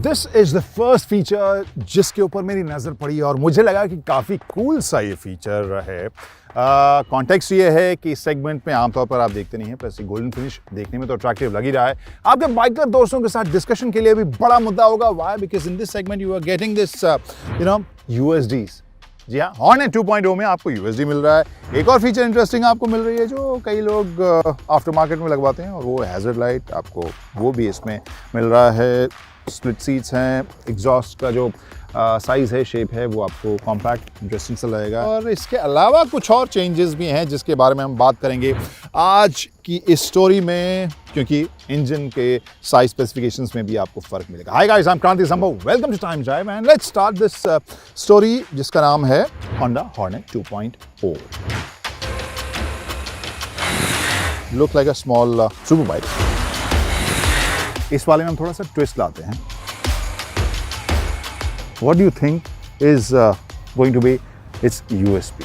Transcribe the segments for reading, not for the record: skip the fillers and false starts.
This is the first feature जिसके ऊपर मेरी नज़र पड़ी और मुझे लगा कि काफ़ी कूल सा ये फीचर है। कॉन्टेक्स्ट ये है कि इस सेगमेंट में आमतौर पर आप देखते नहीं हैं, प्लस गोल्डन फिनिश देखने में तो अट्रैक्टिव लग ही रहा है। आपके बाइकर दोस्तों के साथ डिस्कशन के लिए भी बड़ा मुद्दा होगा। Why? Because in this segment you are getting this USDs। जी हाँ, हॉर्नेट 2.0 में आपको USD मिल रहा है। एक और फीचर इंटरेस्टिंग आपको मिल रही है जो कई लोग आफ्टर मार्केट में लगवाते हैं, और वो हैज़र्ड लाइट आपको वो भी इसमें मिल रहा है। स्प्लिट सीट्स हैं, एग्जॉस्ट का जो साइज़ है, शेप है, वो आपको कॉम्पैक्ट इंटरेस्टिंग सा लगेगा। और इसके अलावा कुछ और चेंजेस भी हैं जिसके बारे में हम बात करेंगे आज की इस स्टोरी में, क्योंकि इंजन के साइज स्पेसिफिकेशंस में भी आपको फ़र्क मिलेगा। Hi guys, I am Kranti Sambhav, welcome to time drive and let's start this story जिसका नाम है Honda Hornet 2.0। Look like a small super bike. इस वाले में हम थोड़ा सा ट्विस्ट लाते हैं। What do you think is going to be its USP?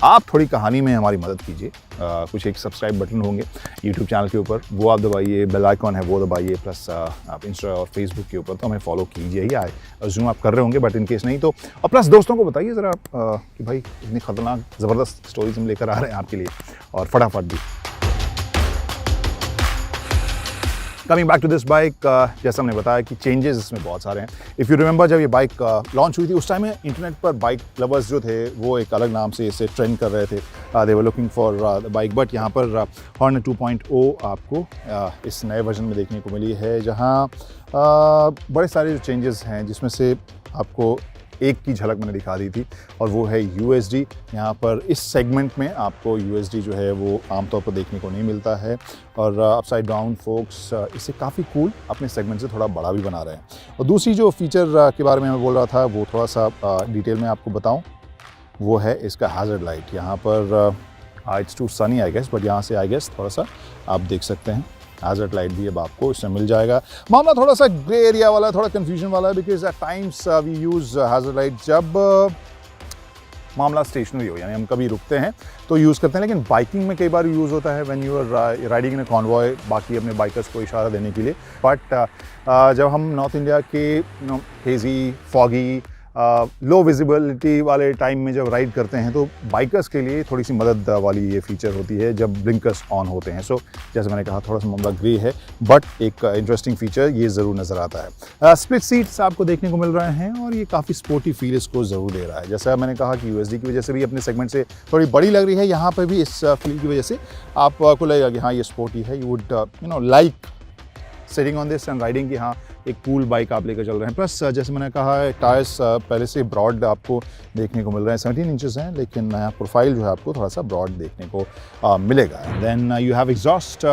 आप थोड़ी कहानी में हमारी मदद कीजिए। कुछ एक सब्सक्राइब बटन होंगे YouTube चैनल के ऊपर, वो आप दबाइए, बेल आइकॉन है वो दबाइए, प्लस आप इंस्टा और फेसबुक के ऊपर तो हमें फॉलो कीजिए ही। अज्यूम आप कर रहे होंगे, बट इन केस नहीं तो, और प्लस दोस्तों को बताइए ज़रा कि भाई इतनी ख़तरनाक ज़बरदस्त स्टोरीज हम लेकर आ रहे हैं आपके लिए, और फटाफट भी। Coming back to this bike, जैसा हमने बताया कि चेंजेस इसमें बहुत सारे हैं। इफ़ यू रिमेंबर, जब ये बाइक लॉन्च हुई थी उस टाइम में इंटरनेट पर बाइक लवर्स जो थे वो एक अलग नाम से इसे ट्रेंड कर रहे थे। They were looking for the bike, but यहाँ पर हॉर्नेट 2.0 आपको इस नए वर्जन में देखने को मिली है, जहाँ बड़े सारे जो चेंजेस हैं जिसमें से आपको एक की झलक मैंने दिखा दी थी, और वो है USD। यहाँ पर इस सेगमेंट में आपको USD जो है वो आमतौर पर देखने को नहीं मिलता है, और अपसाइड डाउन फोक्स इसे काफ़ी कूल अपने सेगमेंट से थोड़ा बड़ा भी बना रहे हैं। और दूसरी जो फीचर के बारे में मैं बोल रहा था वो थोड़ा सा डिटेल में आपको बताऊँ, वो है इसका हैज़र्ड लाइट। यहाँ पर it's too sunny I guess, but यहाँ से आई गेस थोड़ा सा आप देख सकते हैं हैज़र्ड लाइट भी अब आपको इसमें मिल जाएगा। मामला थोड़ा सा ग्रे एरिया वाला है, थोड़ा कन्फ्यूजन वाला है, because at times we use hazard light जब मामला स्टेशनरी हो, यानी हम कभी रुकते हैं तो यूज़ करते हैं, लेकिन बाइकिंग में कई बार यूज़ होता है when you are riding in a convoy, बाकी अपने बाइकर्स को इशारा देने के लिए। बट जब हम नॉर्थ इंडिया के हेज़ी, फॉगी, लो विजिबिलिटी वाले टाइम में जब राइड करते हैं, तो बाइकर्स के लिए थोड़ी सी मदद वाली ये फीचर होती है जब ब्लिंकर्स ऑन होते हैं। सो जैसे मैंने कहा, थोड़ा सा मामला ग्रे है, बट एक इंटरेस्टिंग फीचर ये ज़रूर नज़र आता है। स्प्लिट सीट्स आपको देखने को मिल रहे हैं, और ये काफ़ी स्पोर्टी फील इसको ज़रूर दे रहा है। जैसा मैंने कहा कि USD की वजह से भी अपने सेगमेंट से थोड़ी बड़ी लग रही है, यहाँ पर भी इस फील की वजह से आपको लगेगा कि हाँ ये स्पोर्टी है। You would like sitting on this and riding की, हाँ एक कूल बाइक आप लेकर चल रहे हैं। प्लस जैसे मैंने कहा, टायर्स पहले से ब्रॉड आपको देखने को मिल रहे हैं, 17 इंचेस हैं, लेकिन नया प्रोफाइल जो है आपको थोड़ा सा ब्रॉड देखने को मिलेगा। देन यू हैव एग्जॉस्ट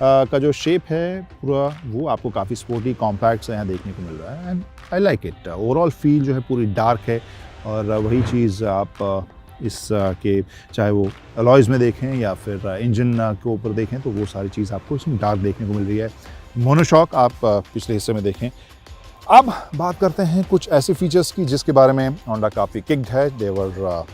का जो शेप है पूरा, वो आपको काफ़ी स्पोर्टी कॉम्पैक्ट से यहाँ देखने को मिल रहा है, and I like it. Overall feel जो है पूरी डार्क है, और वही चीज़ आप इस के चाहे वो अलॉयज़ में देखें या फिर इंजन के ऊपर देखें, तो वो सारी चीज़ आपको इसमें डार्क देखने को मिल रही है। मोनोशॉक आप पिछले हिस्से में देखें। अब बात करते हैं कुछ ऐसे फीचर्स की जिसके बारे में होंडा काफ़ी किक्ड है, दे वर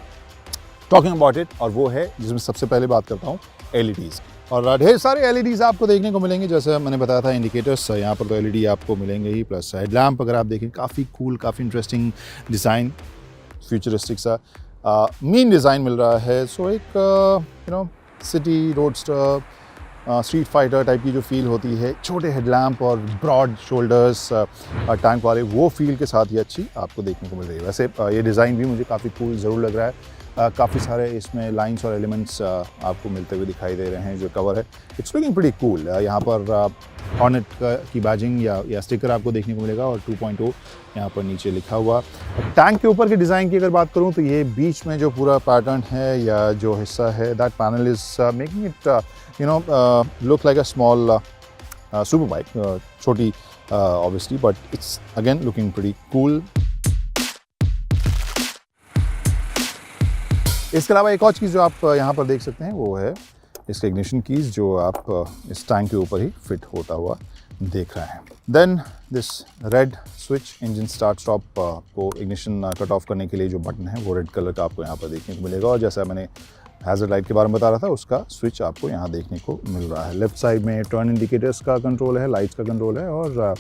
टॉकिंग अबाउट इट, और वो है जिसमें सबसे पहले बात करता हूँ LEDs। और ढेर सारे LEDs आपको देखने को मिलेंगे, जैसे मैंने बताया था इंडिकेटर्स यहाँ पर तो LED आपको मिलेंगे ही, प्लस हेडलैम्प अगर आप देखें काफ़ी कूल, काफ़ी इंटरेस्टिंग डिज़ाइन, फ्यूचरिस्टिक सा मीन डिज़ाइन मिल रहा है। सो एक city roadster, street fighter type की जो फील होती है, छोटे हेडलैम्प और ब्रॉड शोल्डर्स टैंक वाले, वो फील के साथ ये अच्छी आपको देखने को मिल रही है। वैसे ये डिज़ाइन भी मुझे काफ़ी कूल ज़रूर लग रहा है। काफ़ी सारे इसमें लाइंस और एलिमेंट्स आपको मिलते हुए दिखाई दे रहे हैं। जो कवर है इट्स लुकिंग प्रीटी कूल। यहाँ पर हॉर्नेट की बैजिंग या स्टिकर आपको देखने को मिलेगा, और 2.0 यहाँ पर नीचे लिखा हुआ। टैंक के ऊपर के डिज़ाइन की अगर बात करूँ तो ये बीच में जो पूरा पैटर्न है या जो हिस्सा है, that panel is making it look like a small super bike, छोटी obviously, but it's again looking pretty cool. इसके अलावा एक और चीज़ जो आप यहाँ पर देख सकते हैं वो है इसके इग्निशन कीज़, जो आप इस टैंक के ऊपर ही फिट होता हुआ देख रहे हैं। Then this red switch, engine start stop को इग्निशन कट ऑफ करने के लिए जो बटन है वो रेड कलर का आपको यहाँ पर देखने को मिलेगा, और जैसा मैंने हैज़र्ड लाइट के बारे में बता रहा था, उसका स्विच आपको यहाँ देखने को मिल रहा है। लेफ्ट साइड में टर्न इंडिकेटर्स का कंट्रोल है, लाइट्स का कंट्रोल है, और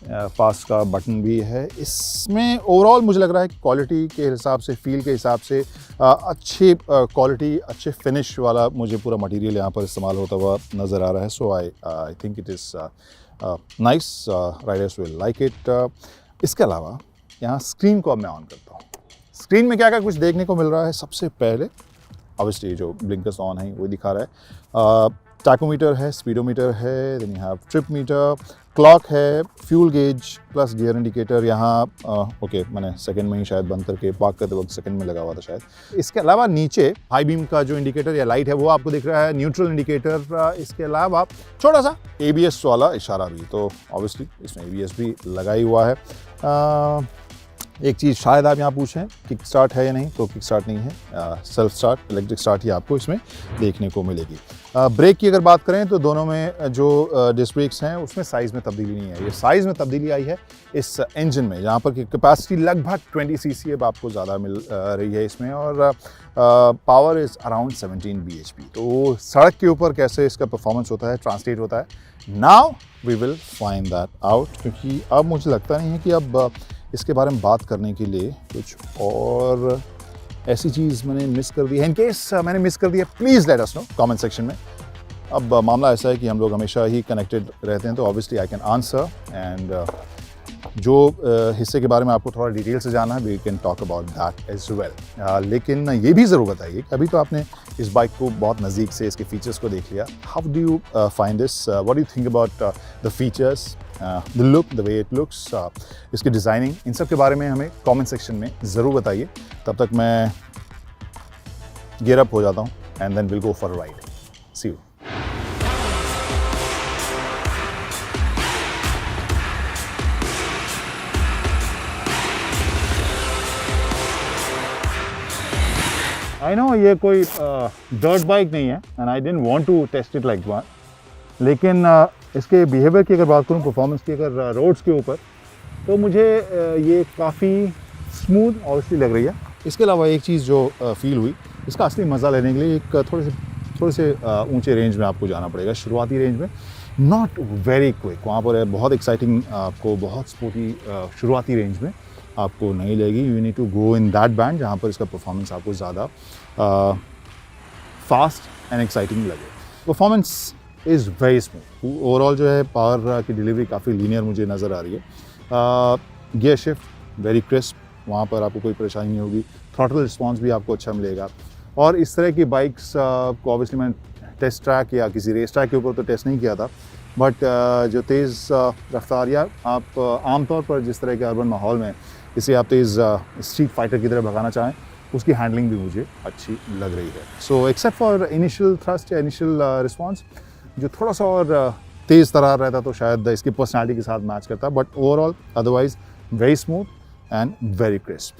पास का बटन भी है। इसमें ओवरऑल मुझे लग रहा है कि क्वालिटी के हिसाब से, फील के हिसाब से अच्छी क्वालिटी, अच्छे फिनिश वाला मुझे पूरा मटेरियल यहाँ पर इस्तेमाल होता हुआ नज़र आ रहा है। So I think it is nice, riders will like it. इसके अलावा यहाँ स्क्रीन को अब मैं ऑन करता हूँ। स्क्रीन में क्या क्या कुछ देखने को मिल रहा है। सबसे पहले ऑब्वियसली जो ब्लिंकर्स ऑन है वो दिखा रहा है। टैकोमीटर है, स्पीडोमीटर है, then you have trip meter, clock है, fuel gauge plus gear indicator. यहाँ ओके, मैंने सेकंड में ही शायद बंद करके पार्क करते वक्त सेकंड में लगा हुआ था शायद। इसके अलावा नीचे हाई बीम का जो इंडिकेटर या लाइट है वो आपको दिख रहा है, न्यूट्रल इंडिकेटर। इसके अलावा छोटा सा ABS वाला इशारा भी, तो ऑब्वियसली इसमें ABS भी लगा ही हुआ है। एक चीज़ शायद आप यहाँ पूछें किक स्टार्ट है या नहीं, तो किक स्टार्ट नहीं है, सेल्फ स्टार्ट, इलेक्ट्रिक स्टार्ट ही आपको इसमें देखने को मिलेगी। ब्रेक की अगर बात करें तो दोनों में जो डिस्क ब्रेक्स हैं उसमें साइज़ में तब्दीली नहीं है। ये साइज़ में तब्दीली आई है इस इंजन में, जहाँ पर की कैपेसिटी लगभग 20 cc अब आपको ज़्यादा मिल रही है इसमें, और पावर इज़ अराउंड 17 bhp। तो सड़क के ऊपर कैसे इसका परफॉर्मेंस होता है, ट्रांसलेट होता है, now we will find that out. क्योंकि अब मुझे लगता नहीं है कि अब इसके बारे में बात करने के लिए कुछ और ऐसी चीज़ मैंने मिस कर दी है। इन केस मैंने मिस कर दी है, please let us know comment section में। अब मामला ऐसा है कि हम लोग हमेशा ही कनेक्टेड रहते हैं, तो obviously I can answer, and जो हिस्से के बारे में आपको थोड़ा डिटेल से जानना है, we can talk about that as well. लेकिन ये भी ज़रूर बताइए कि अभी तो आपने इस बाइक को बहुत नज़दीक से इसके फीचर्स को देख लिया, how do you find this, what do you think about the features, the look, the way it looks, इसकी डिज़ाइनिंग, इन सब के बारे में हमें कमेंट सेक्शन में ज़रूर बताइए। तब तक मैं गियर अप हो जाता हूँ, and then will go for a ride. See you. I know ये कोई डर्ट बाइक नहीं है, and I didn't want to test it like one, लेकिन इसके बिहेवियर की अगर बात करूँ, परफॉर्मेंस की अगर रोड्स के ऊपर, तो मुझे ये काफ़ी स्मूथ ऑब्वियसली लग रही है। इसके अलावा एक चीज़ जो फील हुई, इसका असली मज़ा लेने के लिए एक थोड़े से ऊंचे रेंज में आपको जाना पड़ेगा। शुरुआती रेंज में नॉट वेरी क्विक, वहाँ पर बहुत एक्साइटिंग आपको, बहुत स्पोर्टी शुरुआती रेंज में आपको नहीं लगेगी। You need to go in that band जहाँ पर इसका परफॉर्मेंस आपको ज़्यादा फास्ट एंड एक्साइटिंग लगे। Performance is very smooth. Overall जो है पावर की डिलीवरी काफ़ी लीनियर मुझे नज़र आ रही है। गियर शिफ्ट वेरी क्रिस्प, वहाँ पर आपको कोई परेशानी नहीं होगी। थ्रॉटल रिस्पॉन्स भी आपको अच्छा मिलेगा। और इस तरह की बाइक्स को ऑब्वियसली मैंने टेस्ट ट्रैक या किसी रेस ट्रैक के ऊपर तो टेस्ट नहीं किया था, बट जो तेज़ रफ्तार या आप आमतौर पर जिस तरह के अर्बन माहौल में इसे आप तेज़ स्ट्रीट फाइटर की तरह भगाना चाहें, उसकी हैंडलिंग भी मुझे अच्छी लग रही है। So except for initial thrust या इनिशियल रिस्पॉन्स जो थोड़ा सा और तेज़ तरार रहता तो शायद इसकी पर्सनैलिटी के साथ मैच करता, but overall otherwise very smooth and very crisp.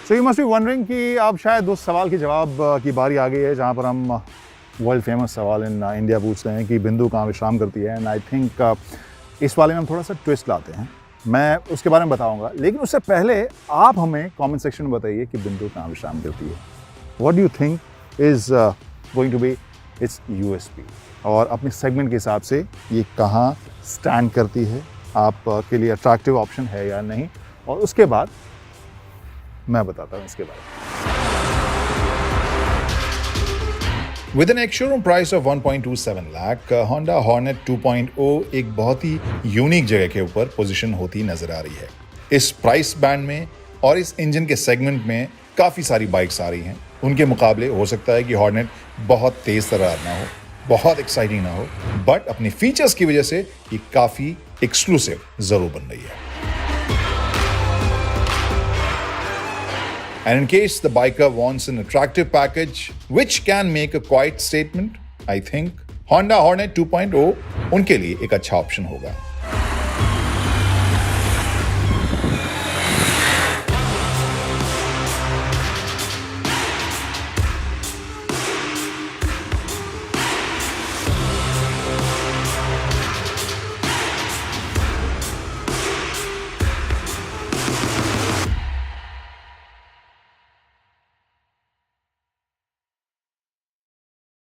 So you must be wondering कि अब शायद उस सवाल के जवाब की बारी आ गई है जहाँ पर हम वर्ल्ड फेमस सवाल इन इंडिया पूछ रहे हैं कि बिंदु कहाँ विश्राम करती है। एंड आई थिंक इस वाले में हम थोड़ा सा ट्विस्ट लाते हैं, मैं उसके बारे में बताऊंगा, लेकिन उससे पहले आप हमें कमेंट सेक्शन में बताइए कि बिंदु कहाँ विश्राम करती है। What do you think is going to be its USP, और अपने सेगमेंट के हिसाब से ये कहाँ स्टैंड करती है, आपके लिए अट्रैक्टिव ऑप्शन है या नहीं, और उसके बाद मैं बताता हूँ इसके बारे में। With an ex-showroom price of 1.27 lakh, Honda Hornet 2.0 एक बहुत ही यूनिक जगह के ऊपर पोजीशन होती नजर आ रही है। इस प्राइस बैंड में और इस इंजन के सेगमेंट में काफ़ी सारी बाइक्स आ रही हैं। उनके मुकाबले हो सकता है कि हॉर्नेट बहुत तेज़ तर्रार ना हो, बहुत एक्साइटिंग ना हो, बट अपनी फीचर्स की वजह से ये काफ़ी एक्सक्लूसिव ज़रूर बन रही है। And in case the biker wants an attractive package which can make a quiet statement, I think Honda Hornet 2.0 उनके लिए एक अच्छा ऑप्शन होगा।